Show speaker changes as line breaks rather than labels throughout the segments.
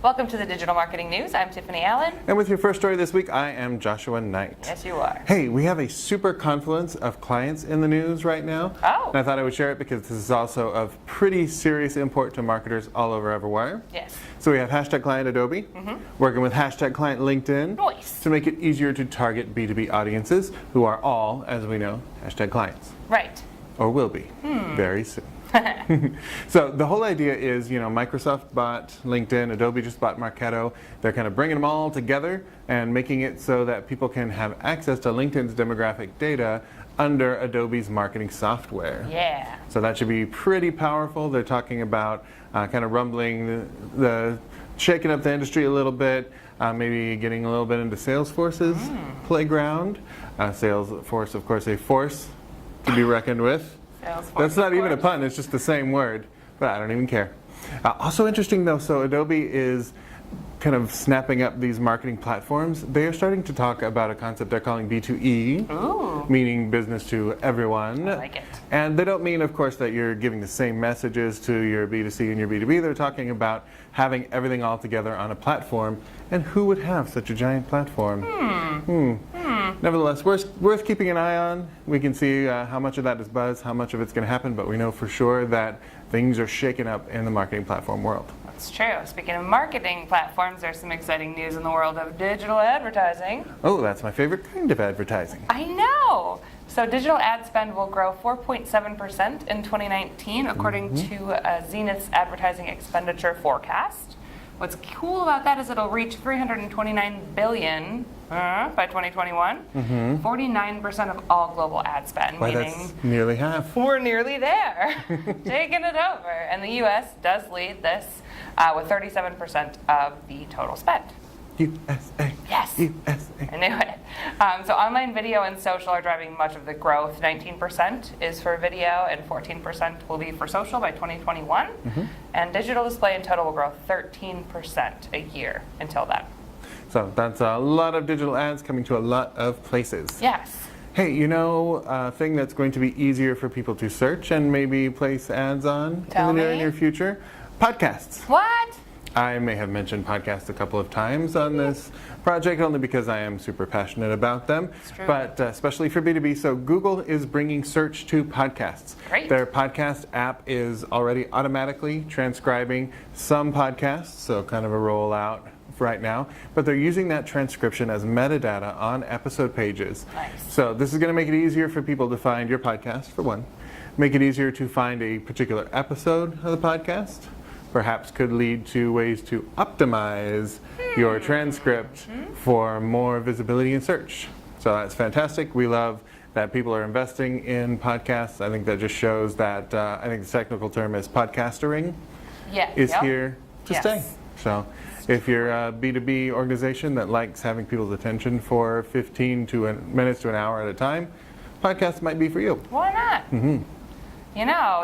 Welcome to the Digital Marketing News. I'm Tiffani Allen.
And with your first story this week, I am Joshua Nite.
Yes, you are.
Hey, we have a super confluence of clients in the news right now.
Oh.
And I thought I would share it because this is also of pretty serious import to marketers all over Everywhere.
Yes.
So we have hashtag client Adobe, working with hashtag client LinkedIn
Nice.
to make it easier to target B2B audiences who are all, as we know, hashtag clients.
Right.
Or will be very soon. So the whole idea is, Microsoft bought LinkedIn, Adobe just bought Marketo. They're kind of bringing them all together and making it so that people can have access to LinkedIn's demographic data under Adobe's marketing software.
Yeah.
So that should be pretty powerful. They're talking about kind of rumbling the shaking up the industry a little bit, maybe getting a little bit into Salesforce's playground. Salesforce, of course, a force to be reckoned with. That's not even a pun, it's just the same word, but I don't even care. Also interesting though, so Adobe is kind of snapping up these marketing platforms. They are starting to talk about a concept they're calling B2E, meaning business to everyone.
I like it.
And they don't mean, of course, that you're giving the same messages to your B2C and your B2B. They're talking about having everything all together on a platform. And who would have such a giant platform? Nevertheless, worth keeping an eye on. We can see how much of that is buzz, how much of it's going to happen, but we know for sure that things are shaking up in the marketing platform world.
That's true. Speaking of marketing platforms, there's some exciting news in the world of digital advertising.
Oh, that's my favorite kind of advertising.
I know. So digital ad spend will grow 4.7% in 2019, according to Zenith's advertising expenditure forecast. What's cool about that is it'll reach $329 billion by 2021. 49% of all global ad spend,
Why,
meaning
that's nearly half.
we're nearly there, taking it over. And the U.S. does lead this with 37% of the total spend.
USA.
Yes.
USA.
I knew it. So online video and social are driving much of the growth. 19% is for video and 14% will be for social by 2021. And digital display in total will grow 13% a year until then.
So that's a lot of digital ads coming to a lot of places.
Yes.
Hey, a thing that's going to be easier for people to search and maybe place ads on
Tell
in the
me.
near future? Podcasts.
What?
I may have mentioned podcasts a couple of times on this project only because I am super passionate about them,
true.
but especially for B2B. So Google is bringing search to podcasts.
Great.
Their podcast app is already automatically transcribing some podcasts, so kind of a rollout right now, but they're using that transcription as metadata on episode pages.
Nice.
So this is going to make it easier for people to find your podcast, for one. Make it easier to find a particular episode of the podcast. Perhaps could lead to ways to optimize your transcript for more visibility in search. So that's fantastic. We love that people are investing in podcasts. I think that just shows that, I think the technical term is podcastering is here to stay. So if you're a B2B organization that likes having people's attention for 15 minutes to an hour at a time, podcasts might be for you.
Why not?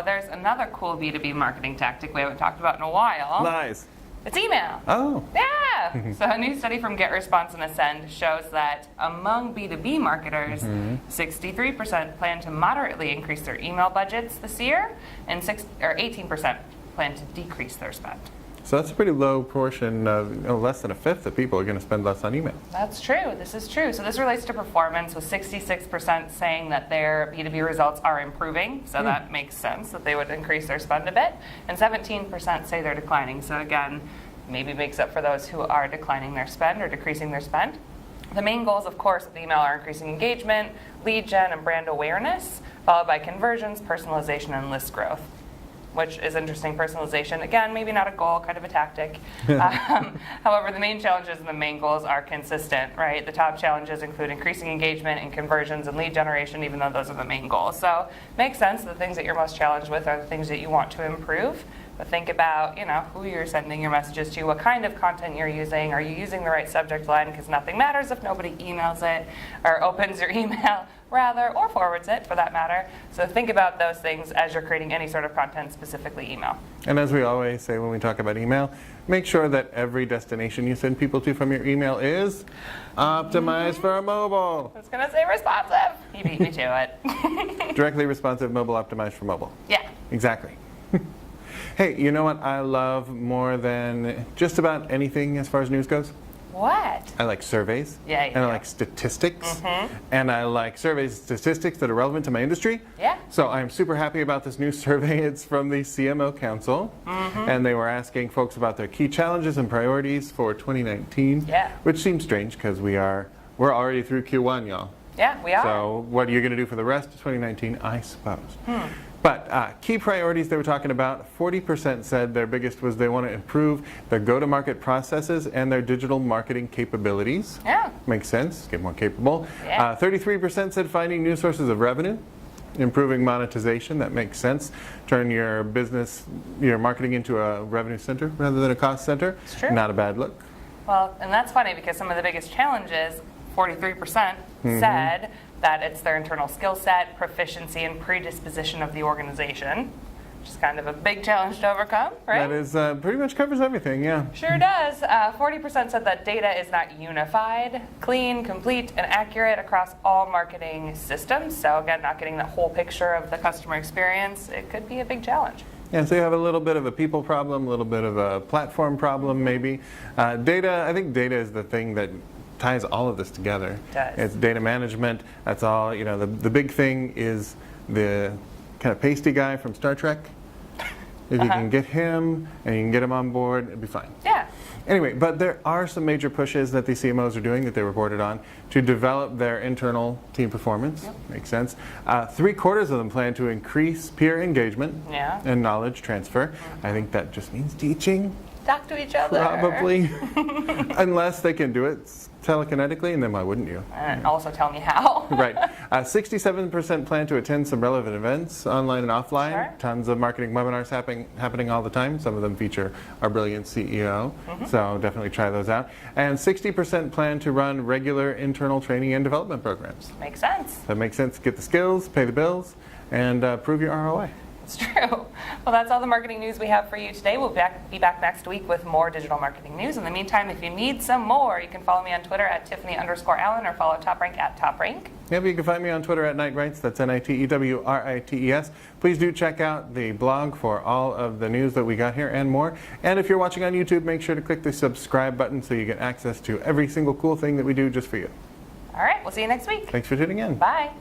There's another cool B2B marketing tactic we haven't talked about in a while.
Nice.
It's email.
Oh.
Yeah. So a new study from GetResponse and Ascend shows that among B2B marketers, 63% plan to moderately increase their email budgets this year, and 18% plan to decrease their spend.
So that's a pretty low portion of, less than a fifth of people are going to spend less on email.
That's true. This is true. So this relates to performance, with 66% saying that their B2B results are improving. So that makes sense that they would increase their spend a bit. And 17% say they're declining. So again, maybe makes up for those who are declining their spend or decreasing their spend. The main goals, of course, of the email are increasing engagement, lead gen, and brand awareness, followed by conversions, personalization, and list growth. Which is interesting. Personalization, again, maybe not a goal, kind of a tactic. However, the main challenges and the main goals are consistent, right? The top challenges include increasing engagement and conversions and lead generation, even though those are the main goals. So makes sense. The things that you're most challenged with are the things that you want to improve. But think about, who you're sending your messages to, what kind of content you're using. Are you using the right subject line? Because nothing matters if nobody emails it or opens your email, rather, or forwards it for that matter. So think about those things as you're creating any sort of content, specifically email.
And as we always say when we talk about email, make sure that every destination you send people to from your email is optimized for mobile.
I was going to say responsive. You beat me to it.
Directly responsive, mobile optimized for mobile.
Yeah.
Exactly. Hey, you know what I love more than just about anything as far as news goes?
What?
I like surveys.
Yeah,
And I like statistics.
Mm-hmm.
And I like surveys and statistics that are relevant to my industry.
Yeah.
So I'm super happy about this new survey. It's from the CMO Council.
Mm-hmm.
And they were asking folks about their key challenges and priorities for 2019.
Yeah.
Which seems strange because we're already through Q1, y'all.
Yeah, we are.
So what are you going to do for the rest of 2019, I suppose? But key priorities they were talking about, 40% said their biggest was they want to improve their go-to-market processes and their digital marketing capabilities.
Yeah.
Makes sense, get more capable.
Yeah.
33% said finding new sources of revenue, improving monetization, that makes sense. Turn your business, your marketing into a revenue center rather than a cost center.
It's true.
Not a bad look.
Well, and that's funny because some of the biggest challenges, 43% said that it's their internal skill set, proficiency, and predisposition of the organization, which is kind of a big challenge to overcome, right?
That is pretty much covers everything, yeah.
Sure does. 40% said that data is not unified, clean, complete, and accurate across all marketing systems. So again, not getting the whole picture of the customer experience, it could be a big challenge.
Yeah, so you have a little bit of a people problem, a little bit of a platform problem, maybe. Data, I think data is the thing that ties all of this together.
It does.
It's data management. That's all. You know, the big thing is the kind of pasty guy from Star Trek. If you can get him and you can get him on board, it'd be fine.
Yeah.
Anyway, but there are some major pushes that the CMOs are doing that they reported on to develop their internal team performance.
Yep.
Makes sense. 3/4 of them plan to increase peer engagement
Yeah.
and knowledge transfer. I think that just means teaching,
Talk to each other.
probably, unless they can do it telekinetically, and then why wouldn't you?
And also tell me how.
Right. 67% plan to attend some relevant events, online and offline.
Sure.
Tons of marketing webinars happening all the time. Some of them feature our brilliant CEO, so definitely try those out. And 60% plan to run regular internal training and development programs.
Makes sense.
That makes sense. Get the skills, pay the bills, and prove your ROI.
It's true. Well, that's all the marketing news we have for you today. We'll be back next week with more digital marketing news. In the meantime, if you need some more, you can follow me on Twitter at Tiffani_Allen or follow TopRank at TopRank.
Yeah, but you can find me on Twitter at Nitewrites. That's NITEWRITES. Please do check out the blog for all of the news that we got here and more. And if you're watching on YouTube, make sure to click the subscribe button so you get access to every single cool thing that we do just for you.
All right, we'll see you next week.
Thanks for tuning in.
Bye.